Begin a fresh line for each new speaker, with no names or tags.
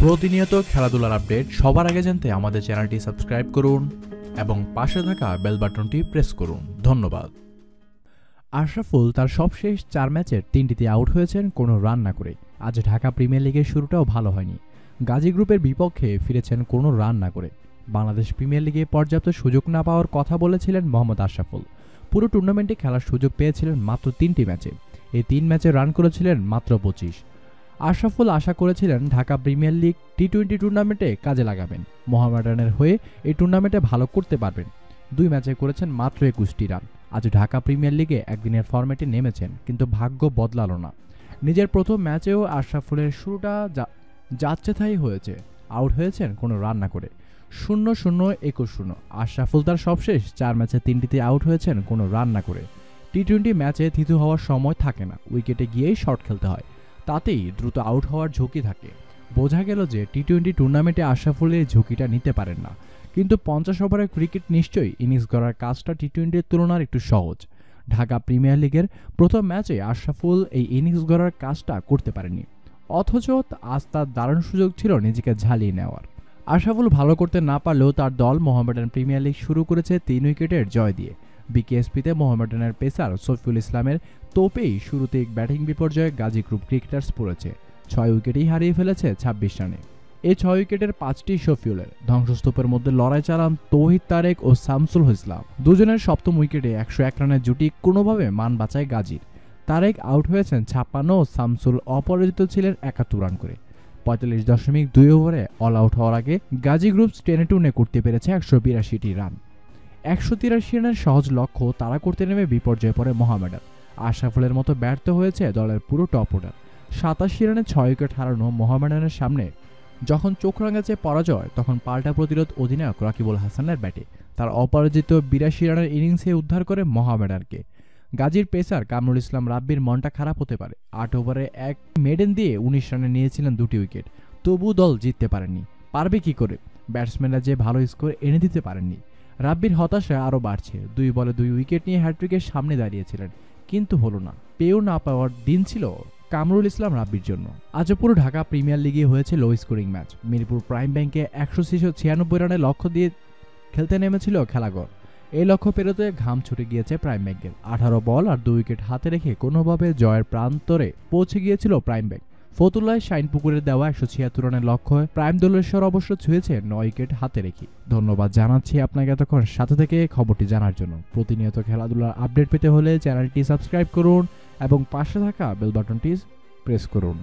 প্রতিনিয়ত খেলাধুলার আপডেট সবার আগে জানতে আমাদের চ্যানেলটি সাবস্ক্রাইব করুন এবং পাশে থাকা বেল বাটনটি প্রেস করুন। ধন্যবাদ। আশরাফুল তার সবশেষ 4 ম্যাচের 3টিতে আউট হয়েছেন কোনো রান না করে। আজ ঢাকা প্রিমিয়ার লিগের শুরুটাও ভালো হয়নি। গাজী গ্রুপের বিপক্ষে ফিরেছেন কোনো রান না করে। বাংলাদেশ প্রিমিয়ার লিগে পর্যাপ্ত সুযোগ না পাওয়ার কথা বলেছিলেন মোহাম্মদ আশরাফুল। পুরো টুর্নামেন্টে খেলার সুযোগ পেয়েছিলেন মাত্র 3টি ম্যাচে। এই 3 ম্যাচে রান করেছিলেন মাত্র 25। আশরাফুল আশা করেছিলেন ঢাকা প্রিমিয়ার লিগ টি-20 টুর্নামেন্টে কাজে লাগাবেন, মোহামেডানের হয়ে এই টুর্নামেন্টে ভালো করতে পারবেন। 2 ম্যাচে করেছেন মাত্র 21টি রান। আজ ঢাকা প্রিমিয়ার লিগে একদিনের ফরম্যাটে নেমেছেন, কিন্তু ভাগ্য বদলালো না। নিজের প্রথম ম্যাচেও আশরাফুলের শুরুটা যাচ্ছেতাই হয়েছে। আউট হয়েছেন কোনো রান না করে। 0-0-21-0। আশরাফুল তার সবশেষ 4 ম্যাচে 3টিতে আউট হয়েছেন কোনো রান না করে। টি-20 ম্যাচে থিতু হওয়ার সময় থাকে না, উইকেটে গিয়েই শট খেলতে হয়। তাতেই দ্রুত আউট হওয়ার ঝুঁকি থাকে। বোঝা গেল যে টি-20 টুর্নামেন্টে আশরাফুল এই ঝুঁকিটা নিতে পারেন না। কিন্তু 50 ওভারের ক্রিকেট নিশ্চয়ই ইনিংস গড়ার কাজটা টি-20-র তুলনায় একটু সহজ। ঢাকা প্রিমিয়ার লিগের প্রথম ম্যাচে আশরাফুল এই ইনিংস গড়ার কাজটা করতে পারেনি, অথচ আজ তার দারুণ সুযোগ ছিল নিজেকে ঝালিয়ে নেওয়ার। আশরাফুল ভালো করতে না পারলেও তার দল মোহামেডান প্রিমিয়ার লিগ শুরু করেছে 3 উইকেটের জয় দিয়ে। বিকেএসপিতে মোহামেডানের পেসার সফিউল ইসলামের তোপেই শুরুতেই ব্যাটিং বিপর্যয়ে গাজী গ্রুপ ক্রিকেটার্স পড়েছে। 6 উইকেটেই হারিয়ে ফেলেছে 26 রানে। এই 6 উইকেটের 5টি শফিউলের। ধ্বংসস্তূপের মধ্যে লড়াই চালান তৌহিদ তারেক ও শামসুল ইসলাম। দুজনের সপ্তম উইকেটে 101 রানের জুটি কোনোভাবে মান বাঁচায় গাজীর। তারেক আউট হয়েছেন 56 ও শামসুল অপরাজিত ছিলেন 71 রান করে। 45.2 ওভারে অল আউট হওয়ার আগে গাজী গ্রুপ টেনে টুনে করতে পেরেছে 182টি রান। 183 রানের সহজ লক্ষ্য তারা করতে নেমে বিপর্যয়ে পড়ে মোহামেডান। আশরাফুলের মতো ব্যর্থ হয়েছে দলের পুরো টপ অর্ডার। 87 রানে 6 উইকেট হারানো মোহামেডানের সামনে যখন চোখ রাঙাচ্ছে পরাজয়, তখন পাল্টা প্রতিরোধ অধিনায়ক রাকিবুল হাসানের ব্যাটে। তার অপরাজিত 82 রানের ইনিংসে উদ্ধার করে মোহামেডানকে। গাজীর পেসার কামরুল ইসলাম রাব্বির মনটা খারাপ হতে পারে। 8 ওভারে 1 মেডেন দিয়ে 19 রানে নিয়েছিলেন 2টি উইকেট, তবু দল জিততে পারেনি। পারবে কি করে? ব্যাটসম্যানরা যে ভালো স্কোর এনে দিতে পারেননি। রাব্বির হতাশা আরও বাড়ছে। 2 বলে 2 উইকেট নিয়ে হ্যাট্রিকের সামনে দাঁড়িয়েছিলেন, কিন্তু হলো না। পেয়েও না পাওয়ার দিন ছিল কামরুল ইসলাম রাব্বির জন্য। আজও পুরো ঢাকা প্রিমিয়ার লিগে হয়েছে low scoring match. Mirpur prime ব্যাংকে 196 রানের লক্ষ্য দিয়ে খেলতে নেমেছিল খেলাঘর। এই লক্ষ্য পেরোতে ঘাম ছুটে গিয়েছে প্রাইম ব্যাংকের। 18 বল আর 2 উইকেট হাতে রেখে কোনোভাবে জয়ের প্রান্তরে পৌঁছে গিয়েছিল প্রাইম ব্যাংক। ফতুল্লায় শাইনপুকুরের দেওয়া 176 রানের লক্ষ্য প্রাইম দোলেশ্বর অবশ্য ছুঁয়েছে 9 উইকেট হাতে রেখে। ধন্যবাদ জানাচ্ছি আপনাকে এতক্ষণ সাথে থেকে খবরটি জানার জন্য। প্রতিনিয়ত খেলাধুলার আপডেট পেতে হলে চ্যানেলটি সাবস্ক্রাইব করুন এবং পাশে থাকা বেল বাটনটি প্রেস করুন।